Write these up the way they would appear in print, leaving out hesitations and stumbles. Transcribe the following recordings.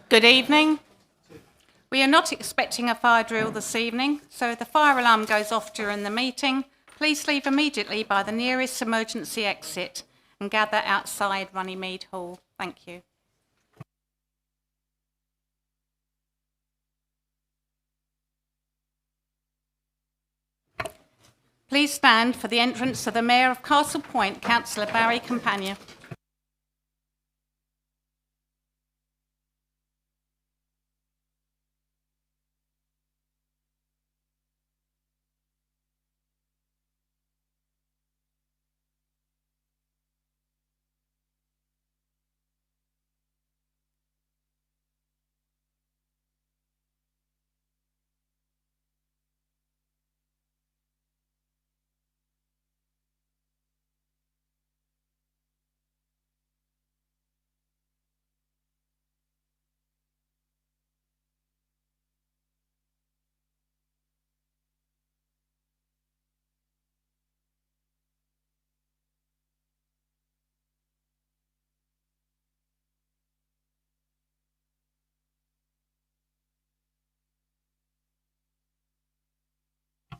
Good evening. We are not expecting a fire drill this evening, so if the fire alarm goes off during the meeting, please leave immediately by the nearest emergency exit and gather outside Runnymede Hall. Thank you. Please stand for the entrance of the Mayor of Castle Point, Councillor Barry Campagna.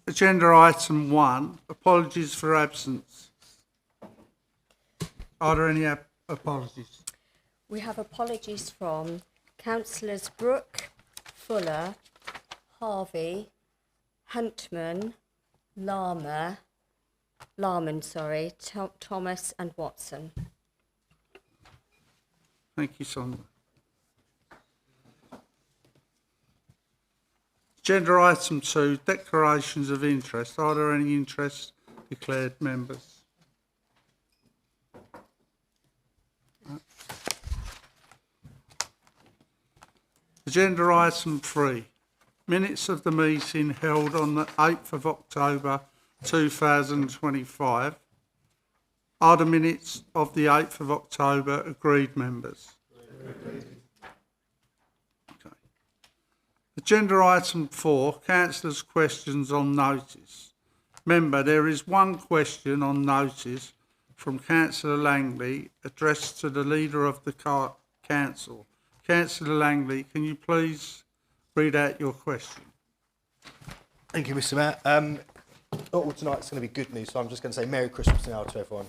Agenda item 1, apologies for absence. Are there any apologies? We have apologies from Councillors Brooke, Fuller, Harvey, Huntman, Larman, Thomas and Watson. Thank you, Sondra. Agenda item 2, declarations of interest. Are there any interest declared members? Agenda item 3, minutes of the meeting held on the 8th of October 2025. Are the minutes of the 8th of October agreed, members? Okay. Agenda item 4, councillors' questions on notice. Member, there is one question on notice from Councillor Langley addressed to the Leader of the Council. Councillor Langley, can you please read out your question? Thank you, Mr. Mayor. Not all tonight's going to be good news, so I'm just going to say Merry Christmas now to everyone.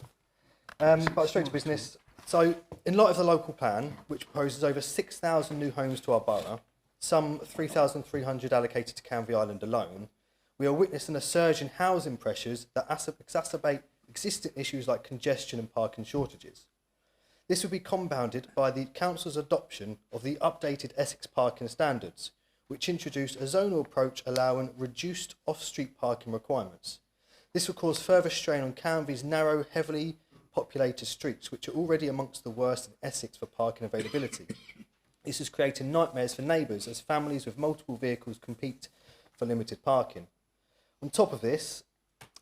But straight to business. So, in light of the local plan, which proposes over 6,000 new homes to our borough, some 3,300 allocated to Canvey Island alone, we are witnessing a surge in housing pressures that exacerbate existing issues like congestion and parking shortages. This would be compounded by the Council's adoption of the updated Essex parking standards, which introduce a zonal approach allowing reduced off-street parking requirements. This will cause further strain on Canvey's narrow, heavily populated streets, which are already amongst the worst in Essex for parking availability. This is creating nightmares for neighbours as families with multiple vehicles compete for limited parking. On top of this,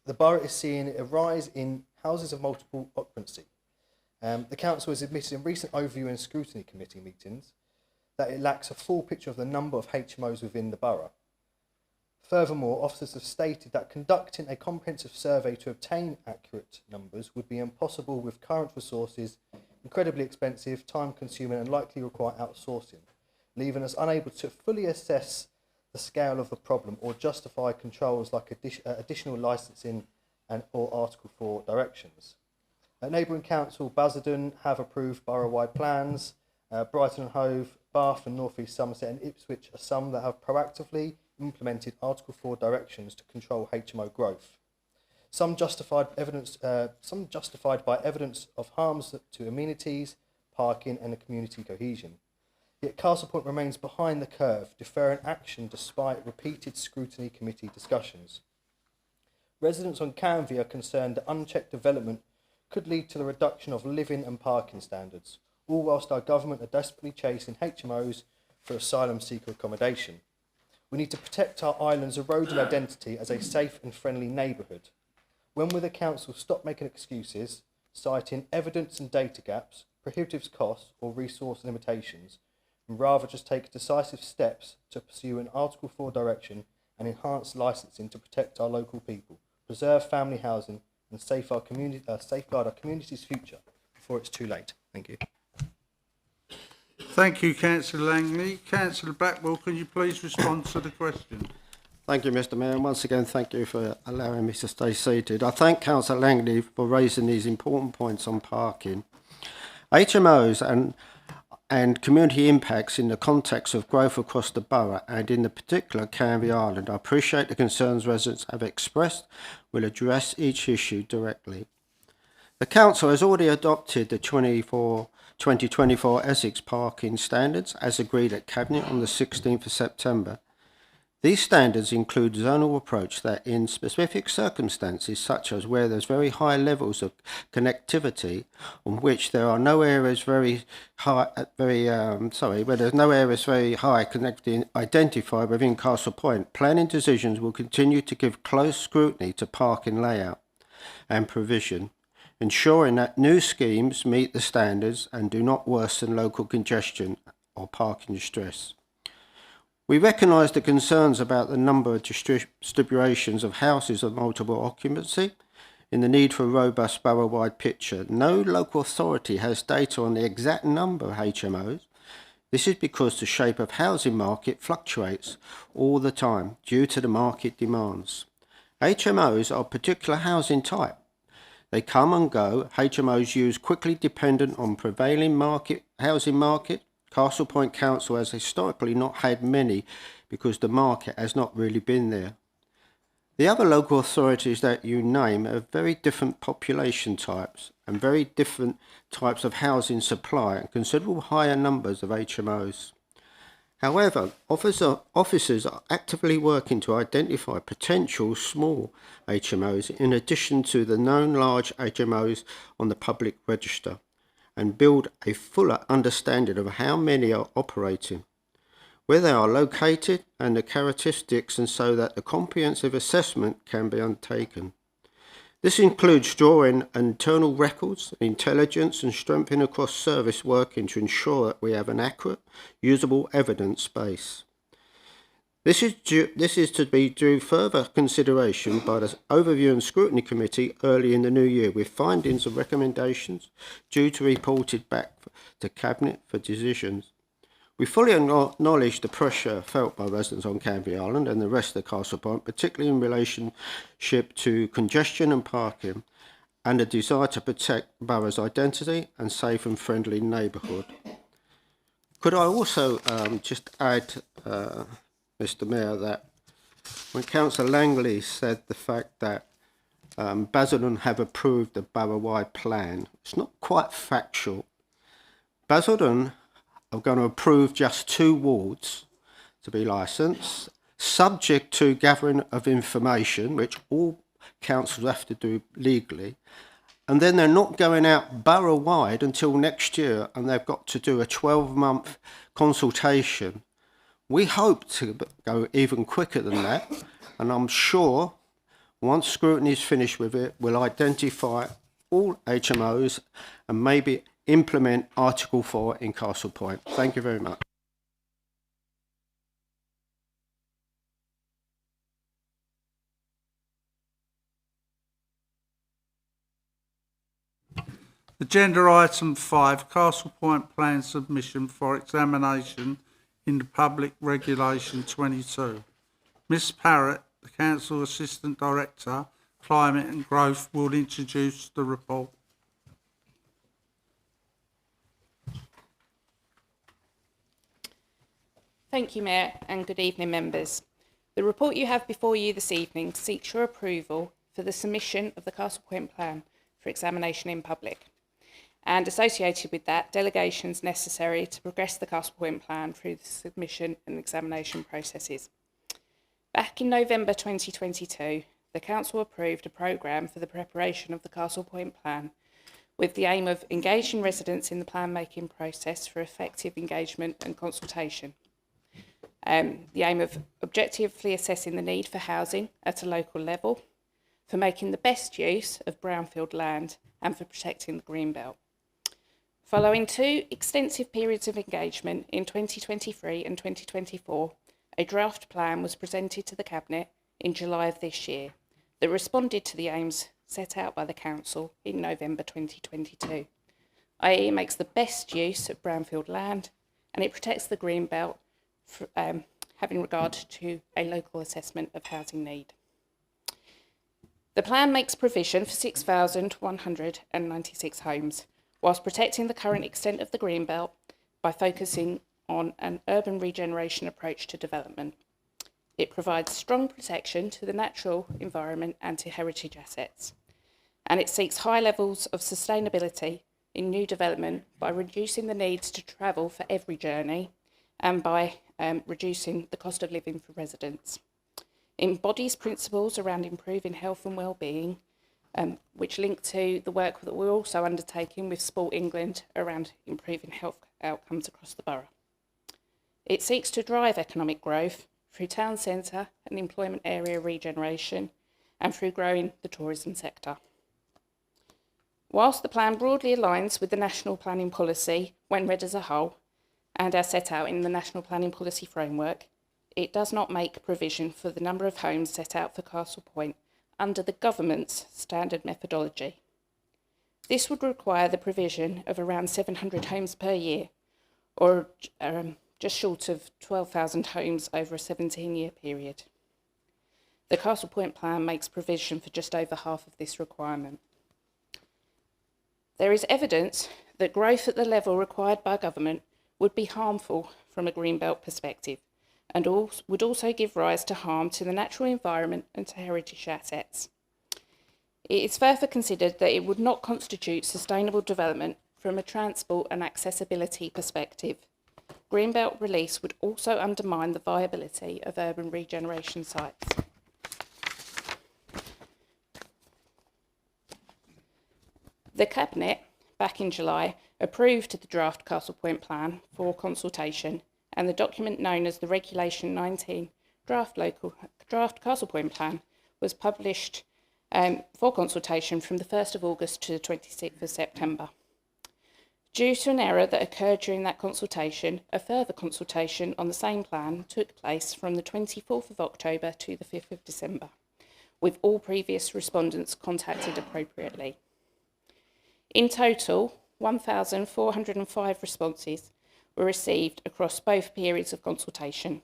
the borough is seeing a rise in houses of multiple occupancy. The council has admitted in recent overview and scrutiny committee meetings that it lacks a full picture of the number of HMOs within the borough. Furthermore, officers have stated that conducting a comprehensive survey to obtain accurate numbers would be impossible with current resources, incredibly expensive, time-consuming and likely require outsourcing, leaving us unable to fully assess the scale of the problem or justify controls like additional licensing or Article 4 directions. Neighbouring council Basildon have approved borough-wide plans. Brighton and Hove, Bath and North East Somerset and Ipswich are some that have proactively implemented Article 4 directions to control HMO growth. Some justified by evidence of harms to amenities, parking and community cohesion. Yet Castle Point remains behind the curve, deferring action despite repeated scrutiny committee discussions. Residents on Canvey are concerned that unchecked development could lead to the reduction of living and parking standards, all whilst our government are desperately chasing HMOs for asylum seeker accommodation. We need to protect our island's eroded identity as a safe and friendly neighbourhood. When will the council stop making excuses, citing evidence and data gaps, prohibitive costs or resource limitations, and rather just take decisive steps to pursue an Article 4 direction and enhance licensing to protect our local people, preserve family housing and safeguard our community's future before it's too late. Thank you. Thank you, Councillor Langley. Councillor Blackwell, can you please respond to the question? Thank you, Mr Mayor, and once again, thank you for allowing me to stay seated. I thank Councillor Langley for raising these important points on parking. HMOs and community impacts in the context of growth across the borough and in the particular Canvey Island. I appreciate the concerns residents have expressed. We'll address each issue directly. The Council has already adopted the 2024 Essex parking standards as agreed at Cabinet on the 16th of September. These standards include zonal approach that in specific circumstances, such as where there's very high levels of connectivity, on which there are no areas where there's no areas very high connectivity identified within Castle Point, planning decisions will continue to give close scrutiny to parking layout and provision, ensuring that new schemes meet the standards and do not worsen local congestion or parking stress. We recognise the concerns about the number of distributions of houses of multiple occupancy in the need for a robust borough-wide picture. No local authority has data on the exact number of HMOs. This is because the shape of housing market fluctuates all the time due to the market demands. HMOs are a particular housing type. They come and go. HMOs used quickly dependent on prevailing housing market. Castle Point Council has historically not had many because the market has not really been there. The other local authorities that you name have very different population types and very different types of housing supply and considerable higher numbers of HMOs. However, officers are actively working to identify potential small HMOs in addition to the known large HMOs on the public register, and build a fuller understanding of how many are operating, where they are located and the characteristics, and so that a comprehensive assessment can be undertaken. This includes drawing internal records, intelligence and strengthening across service working to ensure that we have an accurate, usable evidence base. This is to be due further consideration by the Overview and Scrutiny Committee early in the new year, with findings and recommendations due to be reported back to Cabinet for decisions. We fully acknowledge the pressure felt by residents on Canvey Island and the rest of the Castle Point, particularly in relationship to congestion and parking, and the desire to protect the borough's identity and safe and friendly neighbourhood. Could I also just add, Mr Mayor, that when Councillor Langley said the fact that Basildon have approved the borough-wide plan, it's not quite factual. Basildon are going to approve just 2 wards to be licensed, subject to gathering of information, which all councils have to do legally, and then they're not going out borough-wide until next year, and they've got to do a 12-month consultation. We hope to go even quicker than that, and I'm sure once scrutiny is finished with it, we'll identify all HMOs and maybe implement Article 4 in Castle Point. Thank you very much. Agenda item 5, Castle Point plan submission for examination in the Public Regulation 22. Miss Parrott, the Council Assistant Director, Climate and Growth, will introduce the report. Thank you, Mayor, and good evening, members. The report you have before you this evening seeks your approval for the submission of the Castle Point plan for examination in public, and associated with that, delegations necessary to progress the Castle Point plan through the submission and examination processes. Back in November 2022, the Council approved a programme for the preparation of the Castle Point plan with the aim of engaging residents in the plan-making process for effective engagement and consultation. The aim of objectively assessing the need for housing at a local level, for making the best use of brownfield land and for protecting the green belt. Following 2 extensive periods of engagement in 2023 and 2024, a draft plan was presented to the Cabinet in July of this year that responded to the aims set out by the Council in November 2022, i.e. makes the best use of brownfield land and it protects the green belt, having regard to a local assessment of housing need. The plan makes provision for 6,196 homes, whilst protecting the current extent of the green belt by focusing on an urban regeneration approach to development. It provides strong protection to the natural environment and to heritage assets, and it seeks high levels of sustainability in new development by reducing the needs to travel for every journey and by reducing the cost of living for residents. It embodies principles around improving health and well-being, which link to the work that we're also undertaking with Sport England around improving health outcomes across the borough. It seeks to drive economic growth through town centre and employment area regeneration and through growing the tourism sector. Whilst the plan broadly aligns with the National Planning Policy when read as a whole and as set out in the National Planning Policy Framework, it does not make provision for the number of homes set out for Castle Point under the government's standard methodology. This would require the provision of around 700 homes per year, or just short of 12,000 homes over a 17-year period. The Castle Point plan makes provision for just over half of this requirement. There is evidence that growth at the level required by government would be harmful from a greenbelt perspective and would also give rise to harm to the natural environment and to heritage assets. It is further considered that it would not constitute sustainable development from a transport and accessibility perspective. Greenbelt release would also undermine the viability of urban regeneration sites. The Cabinet, back in July, approved the draft Castle Point plan for consultation, and the document known as the Regulation 19 draft Castle Point plan was published for consultation from the 1st of August to the 26th of September. Due to an error that occurred during that consultation, a further consultation on the same plan took place from the 24th of October to the 5th of December, with all previous respondents contacted appropriately. In total, 1,405 responses were received across both periods of consultation.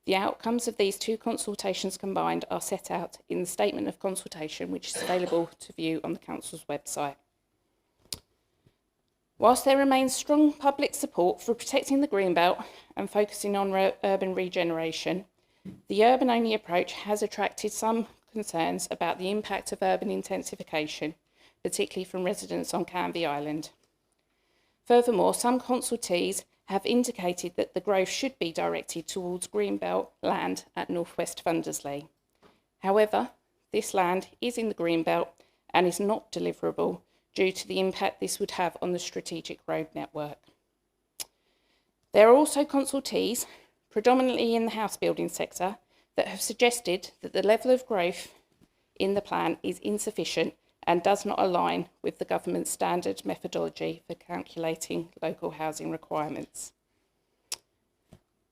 The outcomes of these two consultations combined are set out in the Statement of Consultation, which is available to view on the Council's website. Whilst there remains strong public support for protecting the greenbelt and focusing on urban regeneration, the urban-only approach has attracted some concerns about the impact of urban intensification, particularly from residents on Canvey Island. Furthermore, some consultees have indicated that the growth should be directed towards greenbelt land at North West Fundersley. However, this land is in the greenbelt and is not deliverable due to the impact this would have on the strategic road network. There are also consultees, predominantly in the house building sector, that have suggested that the level of growth in the plan is insufficient and does not align with the government's standard methodology for calculating local housing requirements.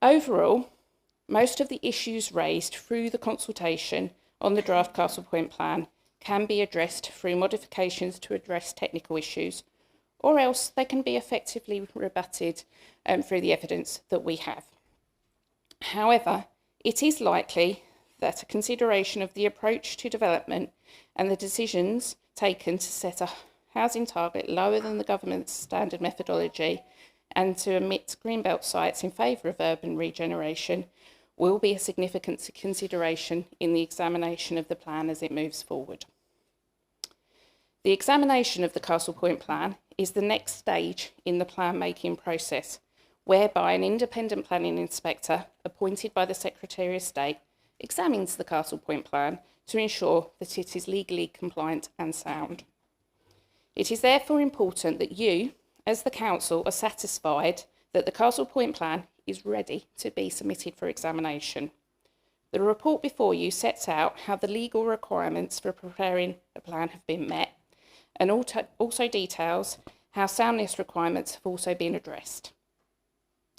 Overall, most of the issues raised through the consultation on the draft Castle Point plan can be addressed through modifications to address technical issues, or else they can be effectively rebutted through the evidence that we have. However, it is likely that a consideration of the approach to development and the decisions taken to set a housing target lower than the government's standard methodology and to omit greenbelt sites in favour of urban regeneration will be a significant consideration in the examination of the plan as it moves forward. The examination of the Castle Point plan is the next stage in the plan making process, whereby an independent planning inspector appointed by the Secretary of State examines the Castle Point plan to ensure that it is legally compliant and sound. It is therefore important that you, as the Council, are satisfied that the Castle Point plan is ready to be submitted for examination. The report before you sets out how the legal requirements for preparing a plan have been met and also details how soundness requirements have also been addressed.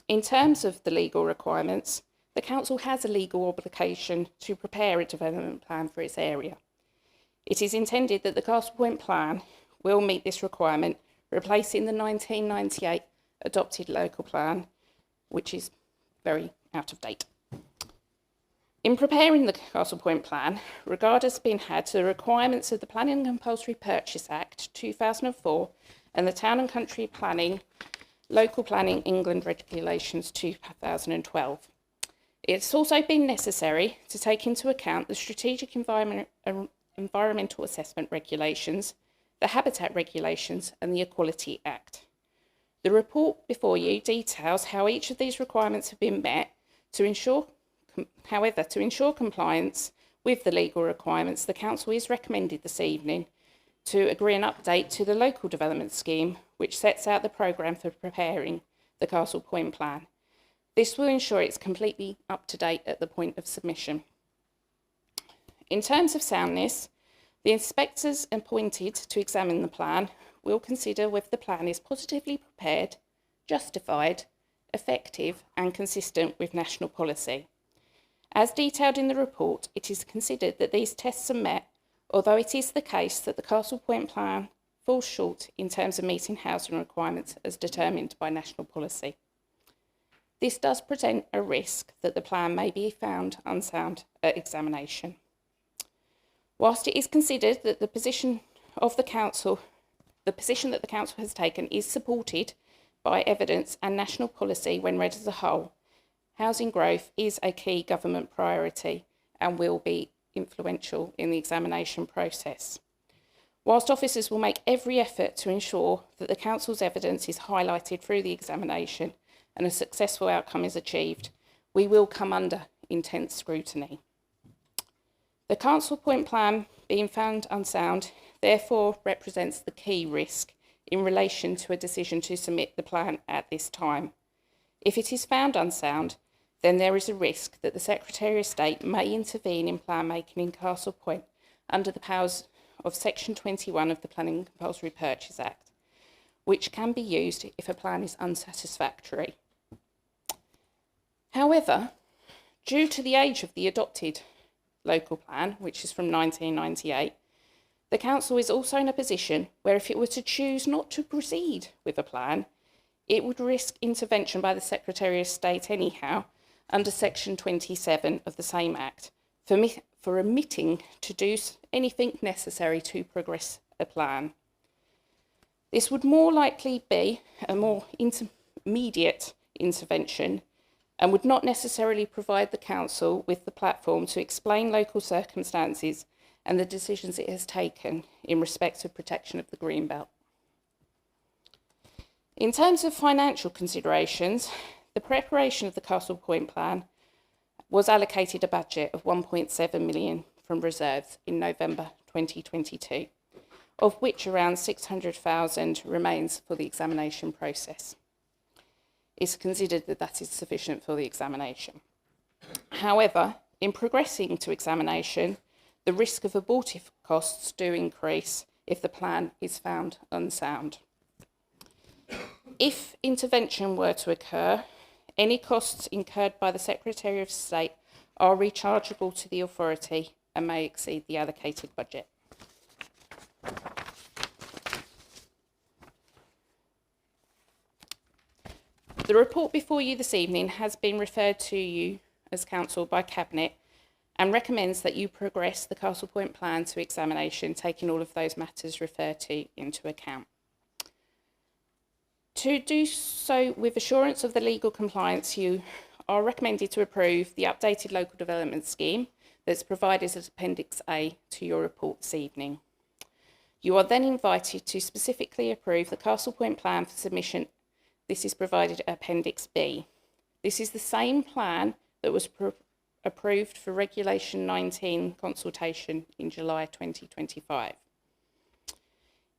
In terms of the legal requirements, the Council has a legal obligation to prepare a development plan for its area. It is intended that the Castle Point plan will meet this requirement, replacing the 1998 adopted local plan which is very out of date. In preparing the Castle Point Plan, regard has been had to the requirements of the Planning and Compulsory Purchase Act 2004 and the Town and Country Planning, Local Planning England Regulations 2012. It's also been necessary to take into account the Strategic Environmental Assessment Regulations, the Habitat Regulations and the Equality Act. The report before you details how each of these requirements have been met. However, to ensure compliance with the legal requirements, the Council is recommended this evening to agree an update to the Local Development Scheme, which sets out the programme for preparing the Castle Point Plan. This will ensure it's completely up to date at the point of submission. In terms of soundness, the inspectors appointed to examine the plan will consider whether the plan is positively prepared, justified, effective and consistent with national policy. As detailed in the report, it is considered that these tests are met, although it is the case that the Castle Point Plan falls short in terms of meeting housing requirements as determined by national policy. This does present a risk that the plan may be found unsound at examination. Whilst it is considered that the position that the Council has taken is supported by evidence and national policy when read as a whole, housing growth is a key government priority and will be influential in the examination process. Whilst officers will make every effort to ensure that the Council's evidence is highlighted through the examination and a successful outcome is achieved, we will come under intense scrutiny. The Castle Point Plan being found unsound therefore represents the key risk in relation to a decision to submit the plan at this time. If it is found unsound, then there is a risk that the Secretary of State may intervene in plan making in Castle Point under the powers of Section 21 of the Planning and Compulsory Purchase Act, which can be used if a plan is unsatisfactory. However, due to the age of the adopted local plan, which is from 1998, the Council is also in a position where if it were to choose not to proceed with a plan, it would risk intervention by the Secretary of State anyhow under Section 27 of the same Act for omitting to do anything necessary to progress a plan. This would more likely be a more intermediate intervention and would not necessarily provide the Council with the platform to explain local circumstances and the decisions it has taken in respect of protection of the Greenbelt. In terms of financial considerations, the preparation of the Castle Point Plan was allocated a budget of 1.7 million from reserves in November 2022, of which around 600,000 remains for the examination process. It's considered that that is sufficient for the examination. However, in progressing to examination, the risk of abortive costs do increase if the plan is found unsound. If intervention were to occur, any costs incurred by the Secretary of State are rechargeable to the authority and may exceed the allocated budget. The report before you this evening has been referred to you as Council by Cabinet and recommends that you progress the Castle Point Plan to examination, taking all of those matters referred to into account. To do so with assurance of the legal compliance, you are recommended to approve the updated local development scheme that's provided as Appendix A to your report this evening. You are then invited to specifically approve the Castle Point Plan for submission. This is provided at Appendix B. This is the same plan that was approved for Regulation 19 consultation in July 2025.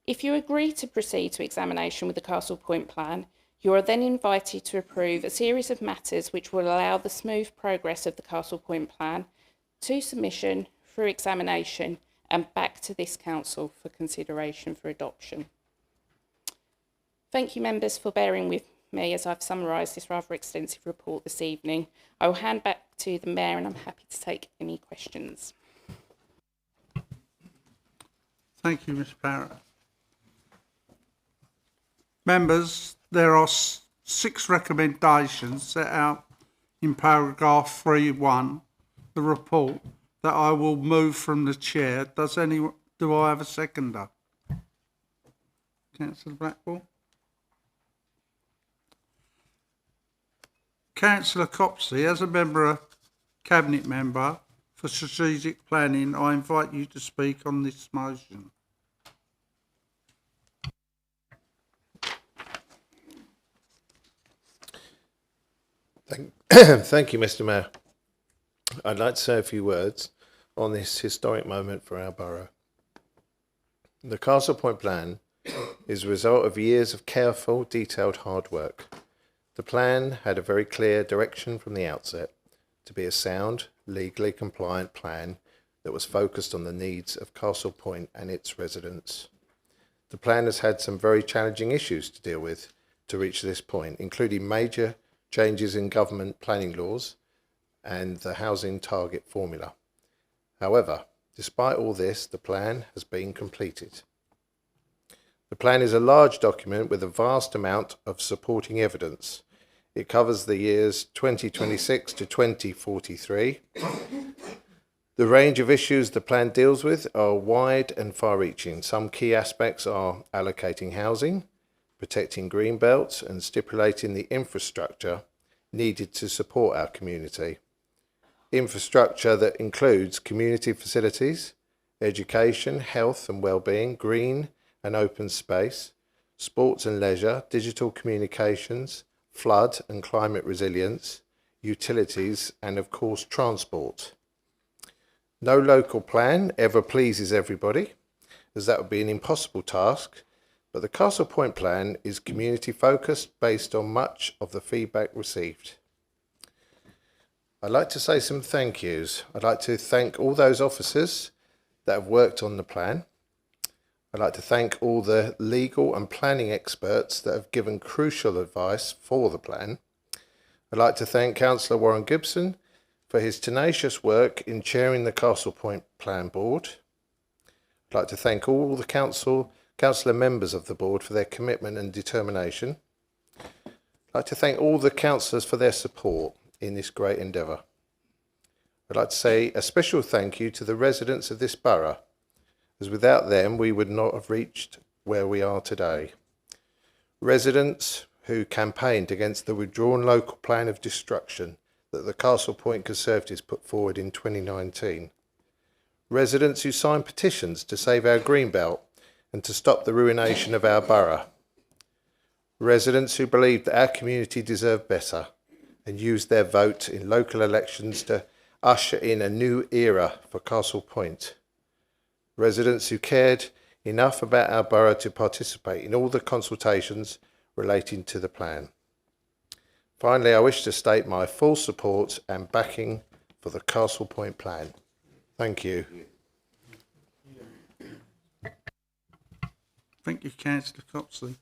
If you agree to proceed to examination with the Castle Point Plan, you are then invited to approve a series of matters which will allow the smooth progress of the Castle Point Plan to submission, through examination and back to this Council for consideration for adoption. Thank you, members, for bearing with me as I've summarised this rather extensive report this evening. I will hand back to the Mayor and I'm happy to take any questions. Thank you, Ms Barrett. Members, there are 6 recommendations set out in paragraph 3.1, the report, that I will move from the chair. Do I have a seconder? Councillor Blackwell? Councillor Copsey, as a cabinet member for strategic planning, I invite you to speak on this motion. Thank you, Mr. Mayor. I'd like to say a few words on this historic moment for our borough. The Castle Point Plan is a result of years of careful, detailed hard work. The plan had a very clear direction from the outset to be a sound, legally compliant plan that was focused on the needs of Castle Point and its residents. The plan has had some very challenging issues to deal with to reach this point, including major changes in government planning laws and the housing target formula. However, despite all this, the plan has been completed. The plan is a large document with a vast amount of supporting evidence. It covers the years 2026 to 2043. The range of issues the plan deals with are wide and far-reaching. Some key aspects are allocating housing, protecting green belts, and stipulating the infrastructure needed to support our community. Infrastructure that includes community facilities, education, health and well-being, green and open space, sports and leisure, digital communications, flood and climate resilience, utilities, and of course transport. No local plan ever pleases everybody, as that would be an impossible task, but the Castle Point plan is community focused based on much of the feedback received. I'd like to say some thank yous. I'd like to thank all those officers that have worked on the plan. I'd like to thank all the legal and planning experts that have given crucial advice for the plan. I'd like to thank Councillor Warren Gibson for his tenacious work in chairing the Castle Point Plan Board. I'd like to thank all the councillor members of the board for their commitment and determination. I'd like to thank all the councillors for their support in this great endeavour. I'd like to say a special thank you to the residents of this borough, as without them we would not have reached where we are today. Residents who campaigned against the withdrawn local plan of destruction that the Castle Point Conservatives put forward in 2019. Residents who signed petitions to save our greenbelt and to stop the ruination of our borough. Residents who believed that our community deserved better and used their vote in local elections to usher in a new era for Castle Point. Residents who cared enough about our borough to participate in all the consultations relating to the plan. Finally, I wish to state my full support and backing for the Castle Point plan. Thank you. Thank you, Councillor Copsey.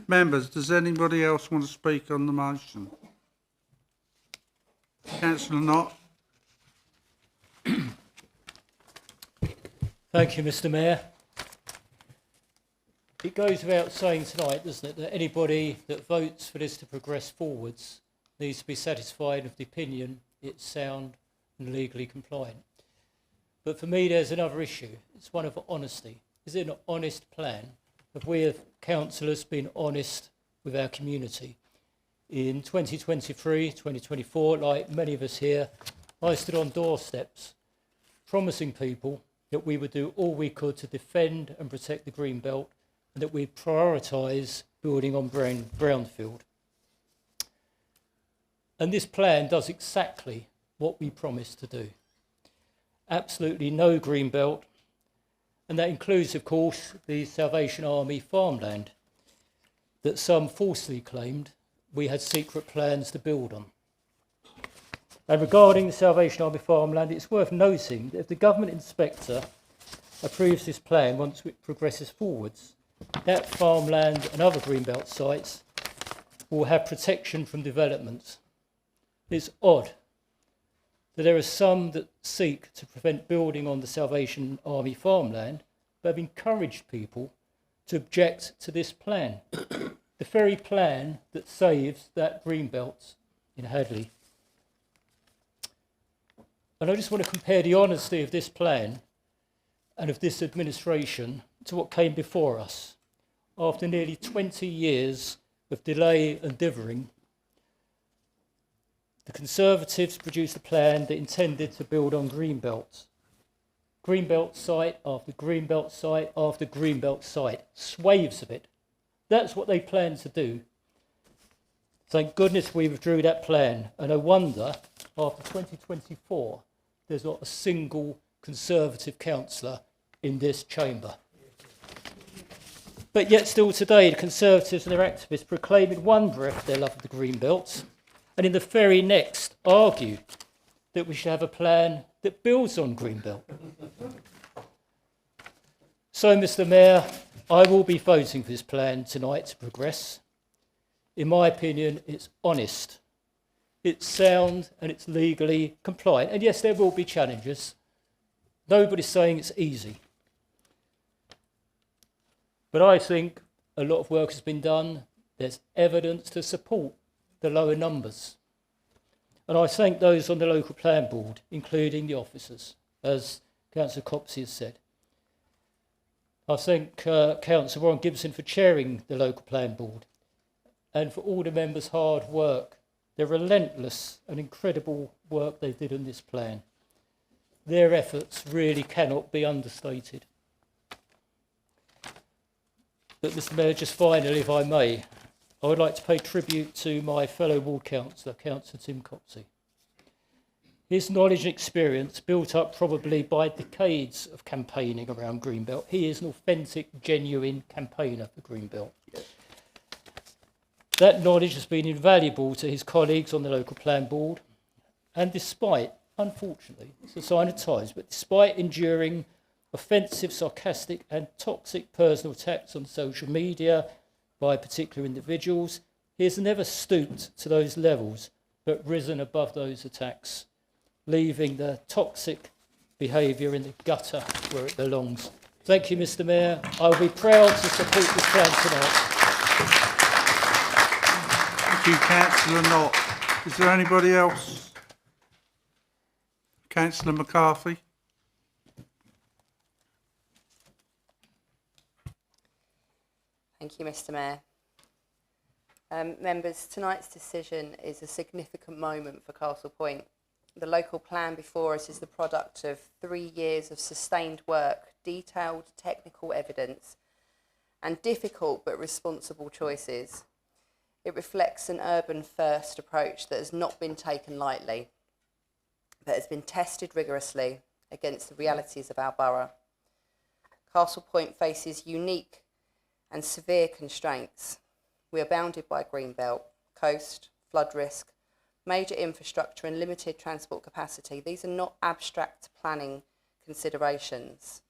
Members, does anybody else want to speak on the motion? Councillor Knott. Thank you, Mr. Mayor. It goes without saying tonight, doesn't it, that anybody that votes for this to progress forwards needs to be satisfied with the opinion it's sound and legally compliant. But for me, there's another issue. It's one of honesty. Is it an honest plan? Have we as councillors been honest with our community? In 2023, 2024, like many of us here, I stood on doorsteps promising people that we would do all we could to defend and protect the green belt and that we'd prioritise building on brownfield. And this plan does exactly what we promised to do. Absolutely no green belt, and that includes, of course, the Salvation Army farmland that some falsely claimed we had secret plans to build on. And regarding the Salvation Army farmland, it's worth noting that if the government inspector approves this plan once it progresses forwards, that farmland and other greenbelt sites will have protection from development. It's odd that there are some that seek to prevent building on the Salvation Army farmland, but have encouraged people to object to this plan. the very plan that saves that green belt in Hadley. And I just want to compare the honesty of this plan and of this administration to what came before us. After nearly 20 years of delay and dithering, the Conservatives produced a plan that intended to build on Greenbelt. Greenbelt site after Greenbelt site after Greenbelt site, swathes of it. That's what they planned to do. Thank goodness we withdrew that plan, and I wonder, after 2024, there's not a single Conservative councillor in this chamber. But yet still today, the Conservatives and their activists proclaim in one breath their love of the green belt, and in the very next argue that we should have a plan that builds on green belt. So, Mr. Mayor, I will be voting for this plan tonight to progress. In my opinion, it's honest, it's sound, and it's legally compliant. And yes, there will be challenges. Nobody's saying it's easy. But I think a lot of work has been done. There's evidence to support the lower numbers. And I thank those on the local plan board, including the officers, as Councillor Copsey has said. I thank Councillor Warren Gibson for chairing the local plan board and for all the members' hard work, their relentless and incredible work they did on this plan. Their efforts really cannot be understated. But Mr. Mayor, just finally, if I may, I would like to pay tribute to my fellow ward councillor, Councillor Tim Copsey. His knowledge and experience, built up probably by decades of campaigning around Greenbelt. He is an authentic, genuine campaigner for Greenbelt. Yes. That knowledge has been invaluable to his colleagues on the local plan board, and despite, unfortunately, it's a sign of times, but despite enduring offensive, sarcastic and toxic personal attacks on social media by particular individuals, he has never stooped to those levels, but risen above those attacks, leaving the toxic behaviour in the gutter where it belongs. Thank you, Mr. Mayor. I will be proud to support this plan tonight. Thank you, Councillor Knott. Is there anybody else? Councillor McCarthy. Thank you, Mr. Mayor. Members, tonight's decision is a significant moment for Castle Point. The local plan before us is the product of 3 years of sustained work, detailed technical evidence, and difficult but responsible choices. It reflects an urban-first approach that has not been taken lightly, but has been tested rigorously against the realities of our borough. Castle Point faces unique and severe constraints. We are bounded by Greenbelt, coast, flood risk, major infrastructure and limited transport capacity. These are not abstract planning considerations.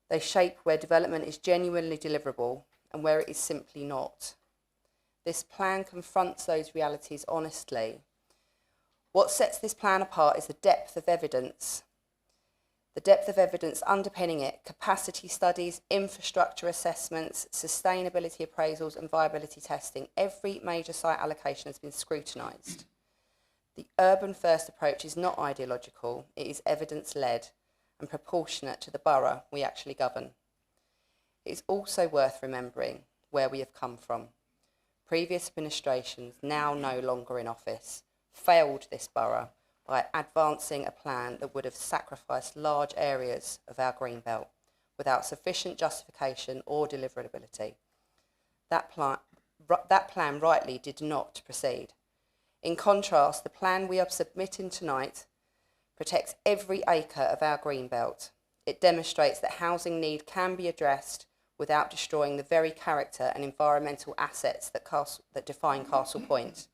They shape where development is genuinely deliverable and where it is simply not. This plan confronts those realities honestly. What sets this plan apart is the depth of evidence. The depth of evidence underpinning it, capacity studies, infrastructure assessments, sustainability appraisals and viability testing. Every major site allocation has been scrutinised. The urban first approach is not ideological, it is evidence-led and proportionate to the borough we actually govern. It is also worth remembering where we have come from. Previous administrations, now no longer in office, failed this borough by advancing a plan that would have sacrificed large areas of our green belt without sufficient justification or deliverability. That plan rightly did not proceed. In contrast, the plan we are submitting tonight protects every acre of our green belt. It demonstrates that housing need can be addressed without destroying the very character and environmental assets that define Castle Point.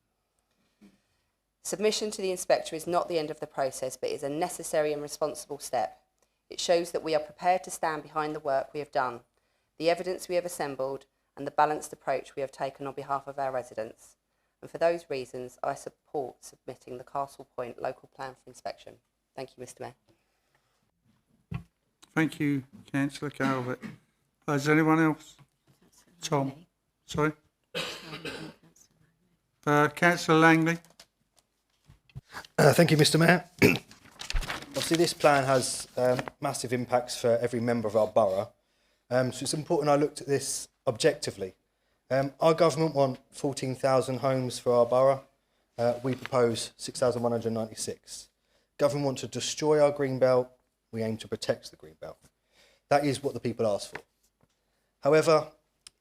Submission to the inspector is not the end of the process, but is a necessary and responsible step. It shows that we are prepared to stand behind the work we have done, the evidence we have assembled, and the balanced approach we have taken on behalf of our residents. And for those reasons, I support submitting the Castle Point local plan for inspection. Thank you, Mr. Mayor. Thank you, Councillor Calvert. Is there anyone else? Tom? Sorry? Councillor Langley. Thank you, Mr. Mayor. Obviously, this plan has massive impacts for every member of our borough. So it's important I looked at this objectively. Our government want 14,000 homes for our borough. We propose 6,196. Government want to destroy our green belt. We aim to protect the green belt. That is what the people asked for. However,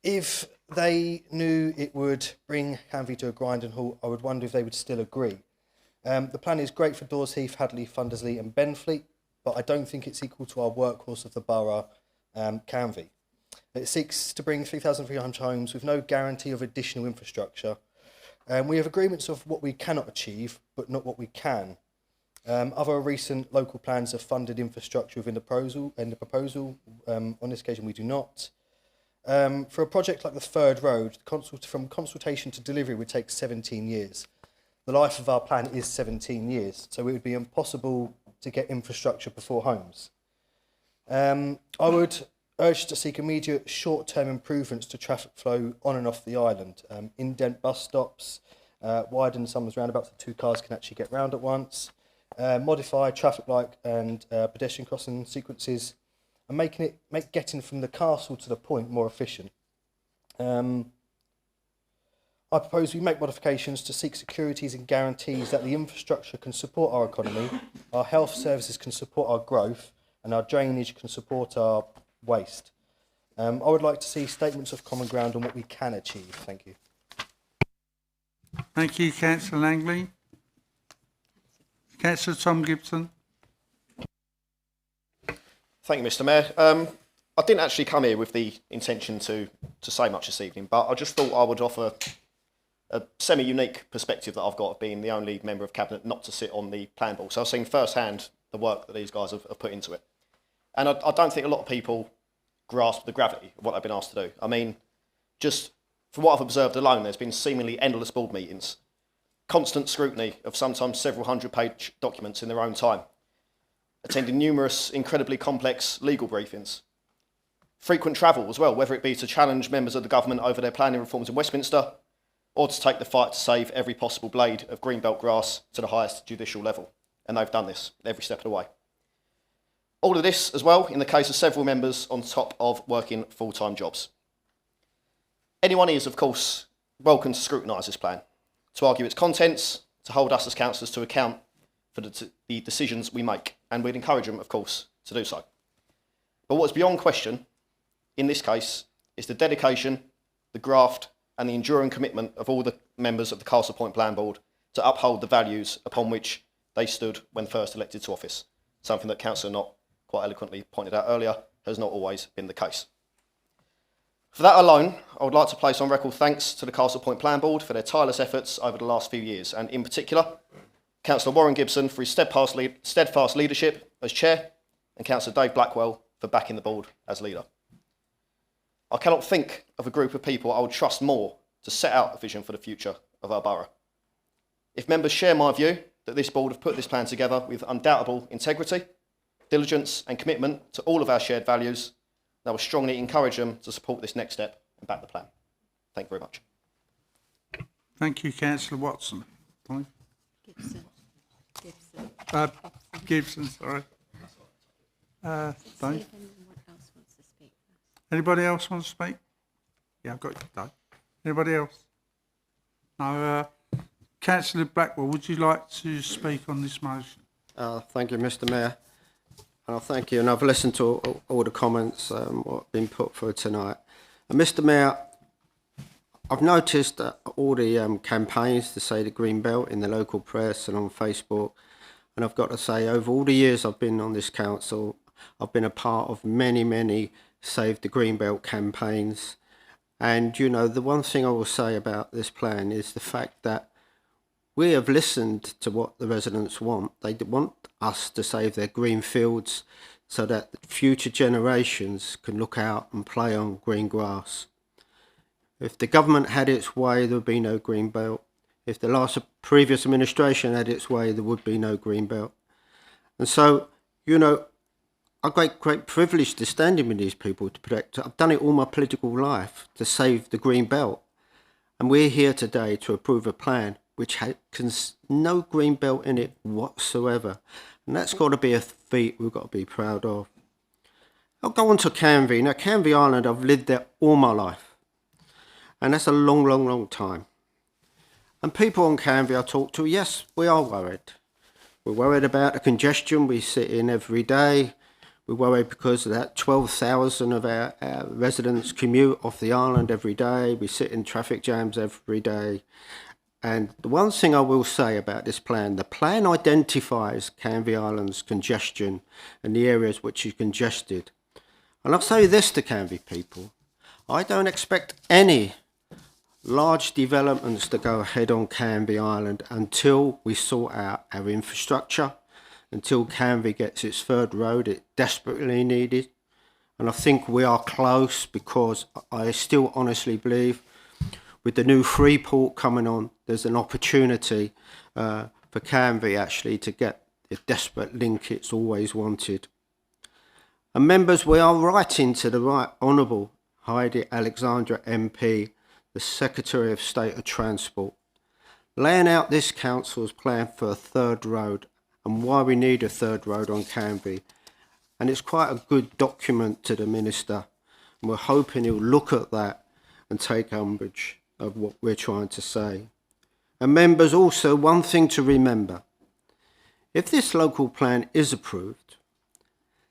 if they knew it would bring Canvey to a grinding halt, I would wonder if they would still agree. The plan is great for Dawes Heath, Hadley, Fundersley and Benfleet, but I don't think it's equal to our workhorse of the borough, Canvey. It seeks to bring 3,300 homes with no guarantee of additional infrastructure. We have agreements of what we cannot achieve, but not what we can. Other recent local plans have funded infrastructure within the proposal. On this occasion, we do not. For a project like the Third Road, from consultation to delivery would take 17 years. The life of our plan is 17 years, so it would be impossible to get infrastructure before homes. I would urge to seek immediate short-term improvements to traffic flow on and off the island. Indent bus stops, widen some of the roundabouts so 2 cars can actually get round at once, modify traffic light and pedestrian crossing sequences, and make getting from the castle to the point more efficient. I propose we make modifications to seek securities and guarantees that the infrastructure can support our economy, our health services can support our growth, and our drainage can support our waste. I would like to see statements of common ground on what we can achieve. Thank you. Thank you, Councillor Langley. Councillor Tom Gibson. Thank you, Mr. Mayor. I didn't actually come here with the intention to say much this evening, but I just thought I would offer a semi-unique perspective that I've got of being the only member of Cabinet not to sit on the plan board. So I've seen firsthand the work that these guys have put into it. And I don't think a lot of people grasp the gravity of what they've been asked to do. I mean, just from what I've observed alone, there's been seemingly endless board meetings, constant scrutiny of sometimes several 100-page documents in their own time, attending numerous incredibly complex legal briefings, frequent travel as well, whether it be to challenge members of the government over their planning reforms in Westminster, or to take the fight to save every possible blade of greenbelt grass to the highest judicial level. And they've done this every step of the way. All of this as well in the case of several members on top of working full-time jobs. Anyone is, of course, welcome to scrutinise this plan, to argue its contents, to hold us as councillors to account for the decisions we make, and we'd encourage them, of course, to do so. But what's beyond question, in this case, is the dedication, the graft, and the enduring commitment of all the members of the Castle Point Plan Board to uphold the values upon which they stood when first elected to office, something that Councillor Knott quite eloquently pointed out earlier has not always been the case. For that alone, I would like to place on record thanks to the Castle Point Plan Board for their tireless efforts over the last few years, and in particular, Councillor Warren Gibson for his steadfast leadership as chair, and Councillor Dave Blackwell for backing the board as leader. I cannot think of a group of people I would trust more to set out a vision for the future of our borough. If members share my view that this board have put this plan together with undoubtable integrity, diligence and commitment to all of our shared values, I will strongly encourage them to support this next step and back the plan. Thank you very much. Thank you, Councillor Watson. Gibson. Gibson, sorry. Dave? What else wants to speak? Anybody else want to speak? Yeah, I've got you, Dave. Anybody else? No. Councillor Blackwell, would you like to speak on this motion? Thank you, Mr. Mayor. And I thank you. And I've listened to all the comments what have been put forward tonight. And Mr. Mayor, I've noticed that all the campaigns to say the Green Belt in the local press and on Facebook, and I've got to say, over all the years I've been on this council, I've been a part of many Save the Green Belt campaigns. And, you know, the one thing I will say about this plan is the fact that we have listened to what the residents want. They want us to save their green fields so that future generations can look out and play on green grass. If the government had its way, there would be no green belt. If the previous administration had its way, there would be no green belt. And so, you know, I've got great privilege to stand in with these people to protect. I've done it all my political life to save the green belt. And we're here today to approve a plan which has no green belt in it whatsoever. And that's got to be a feat we've got to be proud of. I'll go on to Canvey. Now, Canvey Island, I've lived there all my life. And that's a long, long, long time. And people on Canvey I talk to, yes, we are worried. We're worried about the congestion we sit in every day. We're worried because of that 12,000 of our residents commute off the island every day. We sit in traffic jams every day. And the one thing I will say about this plan, the plan identifies Canvey Island's congestion and the areas which is congested. And I'll say this to Canvey people, I don't expect any large developments to go ahead on Canvey Island until we sort out our infrastructure, until Canvey gets its third road, it desperately needed. And I think we are close, because I still honestly believe with the new Freeport coming on, there's an opportunity for Canvey actually to get the desperate link it's always wanted. And members, we are writing to the Right Honourable Heidi Alexandra MP, the Secretary of State of Transport, laying out this council's plan for a third road and why we need a third road on Canvey. And it's quite a good document to the Minister, and we're hoping he'll look at that and take umbrage of what we're trying to say. And members, also one thing to remember, if this local plan is approved,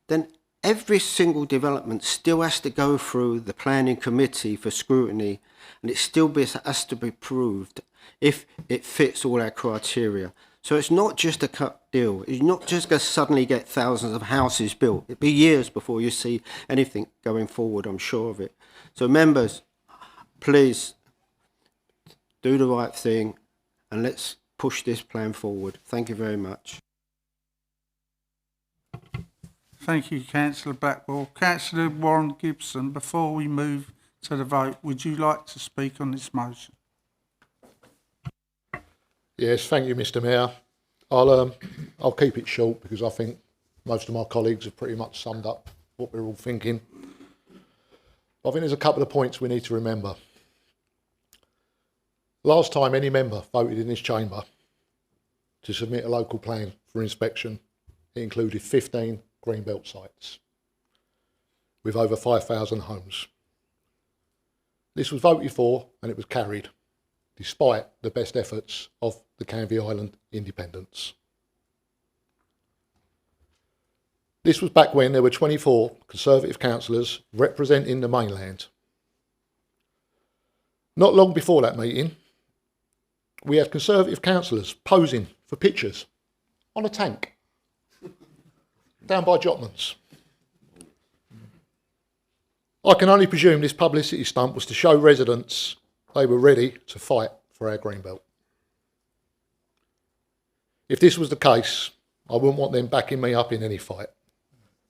then every single development still has to go through the planning committee for scrutiny, and it still has to be approved if it fits all our criteria. So it's not just a cut deal. It's not just going to suddenly get thousands of houses built. It'll be years before you see anything going forward, I'm sure of it. So members, please do the right thing and let's push this plan forward. Thank you very much. Thank you, Councillor Blackwell. Councillor Warren Gibson, before we move to the vote, would you like to speak on this motion? Yes, thank you, Mr. Mayor. I'll keep it short because I think most of my colleagues have pretty much summed up what we're all thinking. I think there's a couple of points we need to remember. Last time any member voted in this chamber to submit a local plan for inspection, it included 15 greenbelt sites with over 5,000 homes. This was voted for and it was carried, despite the best efforts of the Canvey Island independents. This was back when there were 24 Conservative councillors representing the mainland. Not long before that meeting, we had Conservative councillors posing for pictures on a tank down by Jotman's. I can only presume this publicity stunt was to show residents they were ready to fight for our greenbelt. If this was the case, I wouldn't want them backing me up in any fight.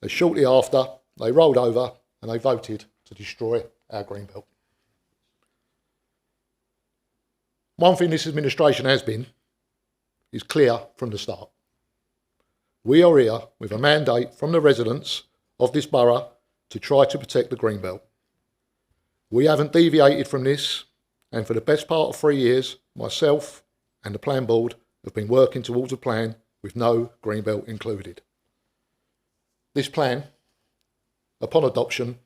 As shortly after, they rolled over and they voted to destroy our greenbelt. One thing this administration has been is clear from the start. We are here with a mandate from the residents of this borough to try to protect the greenbelt. We haven't deviated from this, and for the best part of 3 years, myself and the plan board have been working towards a plan with no greenbelt included. This plan, upon adoption,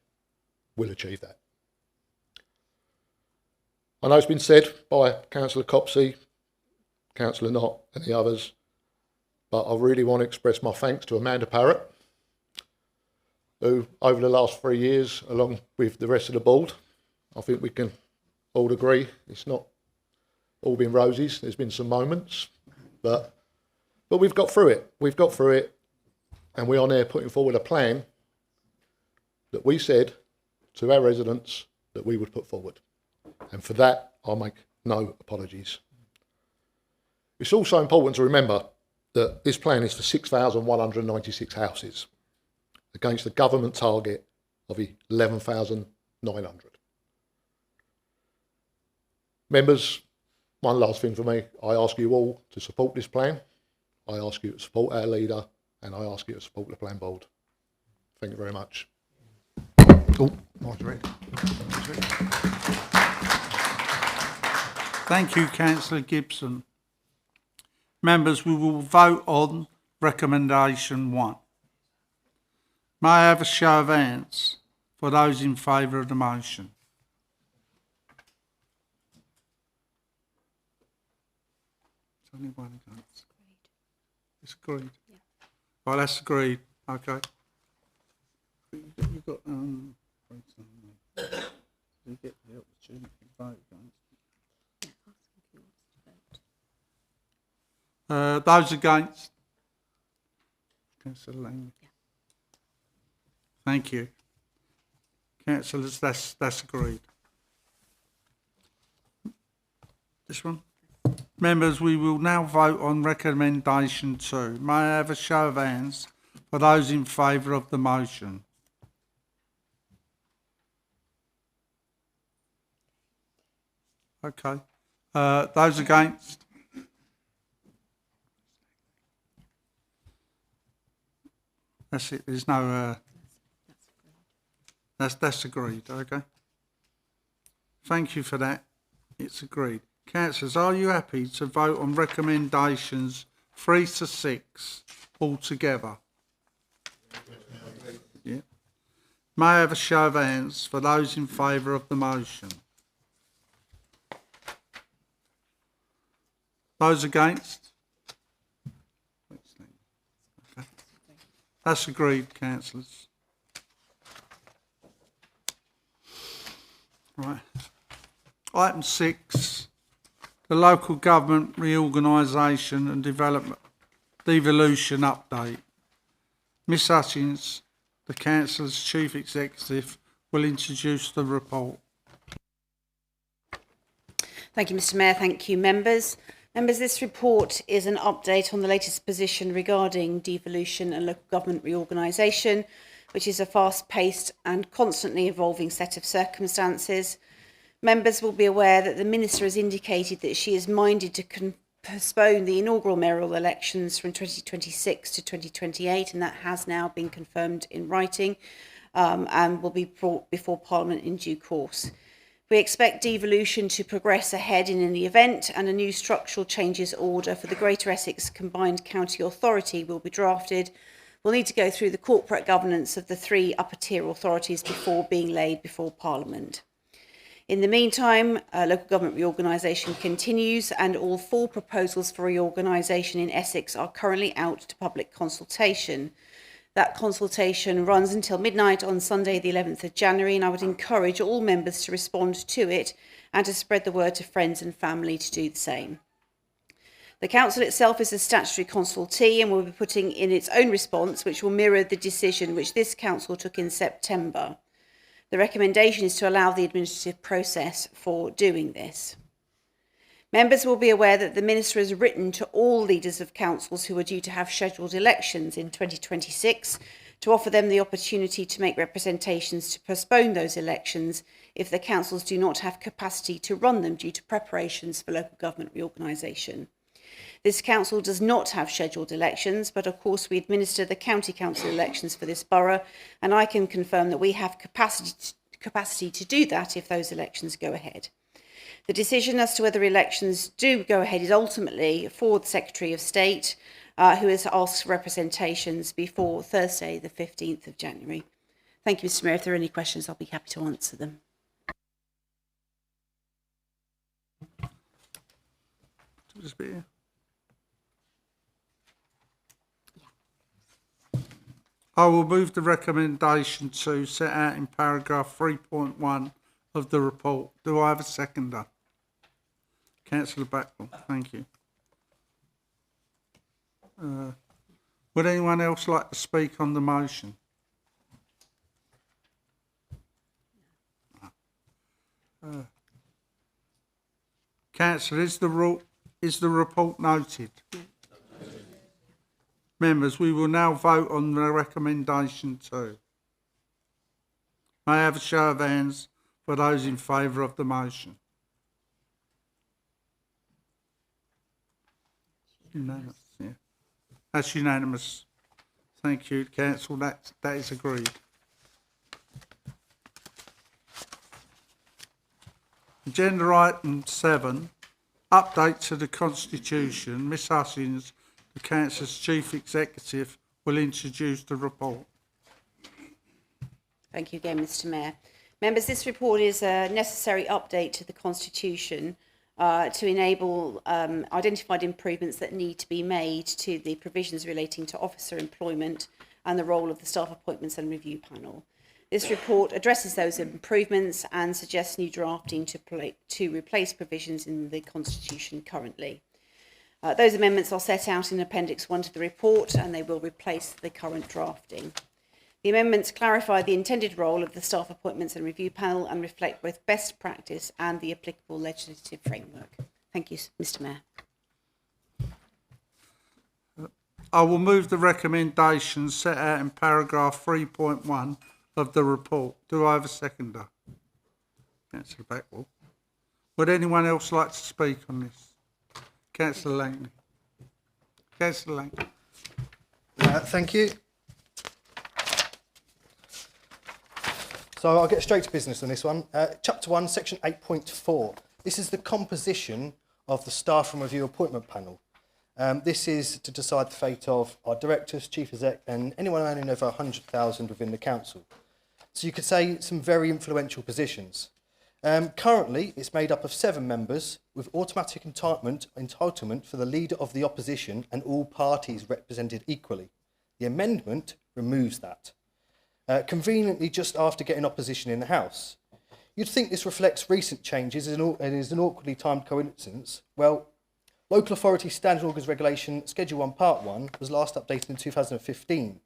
will achieve that. I know it's been said by Councillor Copsey, Councillor Knott and the others, but I really want to express my thanks to Amanda Parrott, who over the last 3 years, along with the rest of the board, I think we can all agree it's not all been roses. There's been some moments, but we've got through it. We've got through it, and we are now putting forward a plan that we said to our residents that we would put forward. And for that, I'll make no apologies. It's also important to remember that this plan is for 6,196 houses against the government target of 11,900. Members, one last thing for me. I ask you all to support this plan. I ask you to support our leader, and I ask you to support the plan board. Thank you very much. Oh, Marjorie. Thank you, Councillor Gibson. Members, we will vote on recommendation 1. May I have a show of hands for those in favour of the motion? There's only one against. It's agreed. Yeah. Well, that's agreed. Okay. You've got you get the opportunity to vote against. Yeah, ask him if he wants to vote. Those against? Councillor Langley. Yeah. Thank you. Councillors, that's agreed. This one? Members, we will now vote on recommendation 2. May I have a show of hands for those in favour of the motion? Okay. Those against? That's it. There's no. That's agreed. Okay. Thank you for that. It's agreed. Councillors, are you happy to vote on recommendations 3 to 6 all together? Yeah. May I have a show of hands for those in favour of the motion? Those against? Okay. That's agreed, councillors. Right. Item 6, the local government reorganisation and devolution update. Miss Hutchins, the council's chief executive, will introduce the report. Thank you, Mr. Mayor. Thank you, members. Members, this report is an update on the latest position regarding devolution and local government reorganisation, which is a fast-paced and constantly evolving set of circumstances. Members will be aware that the Minister has indicated that she is minded to postpone the inaugural mayoral elections from 2026 to 2028, and that has now been confirmed in writing and will be brought before Parliament in due course. We expect devolution to progress ahead in the event, and a new structural changes order for the Greater Essex Combined County Authority will be drafted. We'll need to go through the corporate governance of the 3 upper tier authorities before being laid before Parliament. In the meantime, local government reorganisation continues, and all 4 proposals for reorganisation in Essex are currently out to public consultation. That consultation runs until midnight on Sunday, the 11th of January, and I would encourage all members to respond to it and to spread the word to friends and family to do the same. The Council itself is a statutory consultee and will be putting in its own response, which will mirror the decision which this Council took in September. The recommendation is to allow the administrative process for doing this. Members will be aware that the Minister has written to all leaders of councils who are due to have scheduled elections in 2026 to offer them the opportunity to make representations to postpone those elections if the councils do not have capacity to run them due to preparations for local government reorganisation. This council does not have scheduled elections, but of course we administer the county council elections for this borough, and I can confirm that we have capacity to do that if those elections go ahead. The decision as to whether elections do go ahead is ultimately for the Secretary of State, who has asked for representations before Thursday, the 15th of January. Thank you, Mr. Mayor. If there are any questions, I'll be happy to answer them. I will move the recommendation 2 set out in paragraph 3.1 of the report. Do I have a seconder? Councillor Blackwell, thank you. Would anyone else like to speak on the motion? Councillor, is the report noted? Members, we will now vote on the recommendation 2. May I have a show of hands for those in favour of the motion? Unanimous, yeah. That's unanimous. Thank you, Council. That is agreed. Agenda item 7, Update to the Constitution. Miss Hutchins, the Council's Chief Executive, will introduce the report. Thank you again, Mr Mayor. Members, this report is a necessary update to the Constitution to enable identified improvements that need to be made to the provisions relating to officer employment and the role of the Staff Appointments and Review Panel. This report addresses those improvements and suggests new drafting to replace provisions in the Constitution currently. Those amendments are set out in Appendix 1 to the report, and they will replace the current drafting. The amendments clarify the intended role of the Staff Appointments and Review Panel and reflect both best practice and the applicable legislative framework. Thank you, Mr Mayor. I will move the recommendations set out in paragraph 3.1 of the report. Do I have a seconder? Councillor Backwell. Would anyone else like to speak on this? Councillor Langley. Councillor Langley. Thank you. So I'll get straight to business on this one. Chapter 1, Section 8.4. This is the composition of the Staff and Review Appointment Panel. This is to decide the fate of our directors, chief exec, and anyone earning over 100,000 within the council. So you could say some very influential positions. Currently, it's made up of 7 members with automatic entitlement for the leader of the opposition and all parties represented equally. The amendment removes that. Conveniently just after getting opposition in the House. You'd think this reflects recent changes and is an awkwardly timed coincidence. Well, Local Authority Standard Orders Regulation Schedule 1 Part 1 was last updated in 2015.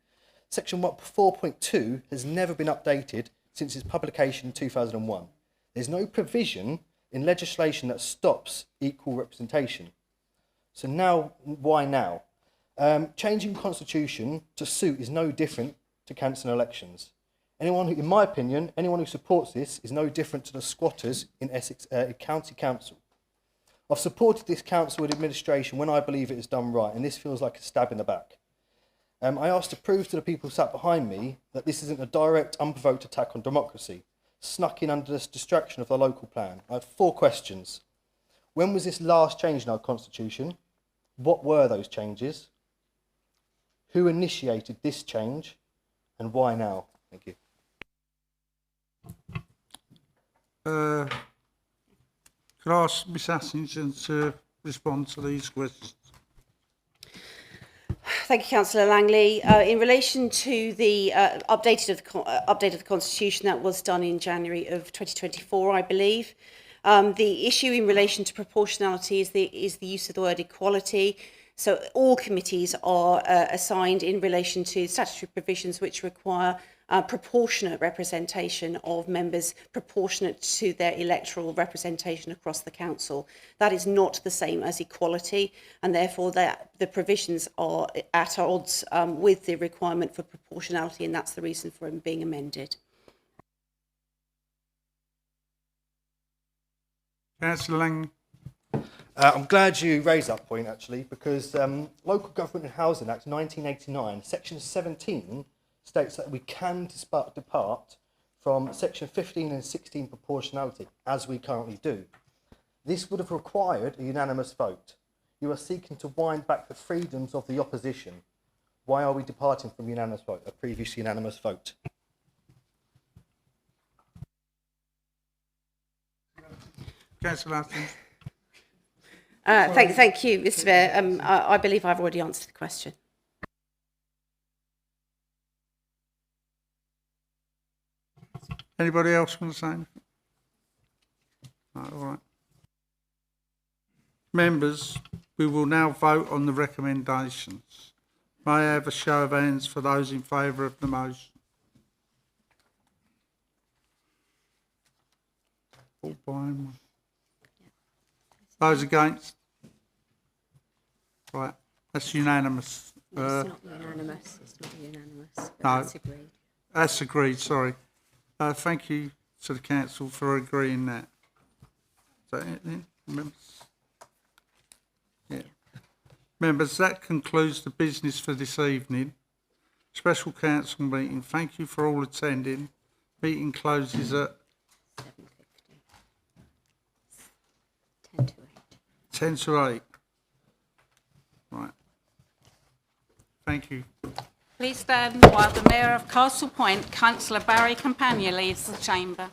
Section 4.2 has never been updated since its publication in 2001. There's no provision in legislation that stops equal representation. So now, why now? Changing constitution to suit is no different to council elections. In my opinion, anyone who supports this is no different to the squatters in Essex County Council. I've supported this council and administration when I believe it is done right, and this feels like a stab in the back. I asked to prove to the people sat behind me that this isn't a direct, unprovoked attack on democracy, snuck in under this distraction of the local plan. I have 4 questions. When was this last change in our constitution? What were those changes? Who initiated this change? And why now? Thank you. Could I ask Ms Assington to respond to these questions? Thank you, Councillor Langley. In relation to the update of the Constitution that was done in January of 2024, I believe, the issue in relation to proportionality is the use of the word equality. So all committees are assigned in relation to statutory provisions which require proportionate representation of members proportionate to their electoral representation across the council. That is not the same as equality, and therefore the provisions are at odds with the requirement for proportionality, and that's the reason for them being amended. Councillor Lang. I'm glad you raised that point, actually, because Local Government and Housing Act 1989, Section 17, states that we can depart from Section 15 and 16 proportionality, as we currently do. This would have required a unanimous vote. You are seeking to wind back the freedoms of the opposition. Why are we departing from unanimous vote, a previous unanimous vote? Councillor Atkins. Thank you, Mr Mayor. I believe I've already answered the question. Anybody else want to say anything? No, all right. Members, we will now vote on the recommendations. May I have a show of hands for those in favour of the motion? All behind one. Those against? Right, that's unanimous. It's not unanimous. It's not unanimous. But No. that's agreed. That's agreed, sorry. Thank you to the council for agreeing that. Is that it then, members? Yeah. Members, that concludes the business for this evening. Special council meeting. Thank you for all attending. Meeting closes at 7:50. 10 to 8. 10 to 8. Right. Thank you. Please stand while the Mayor of Castle Point, Councillor Barry Campagna, leaves the chamber.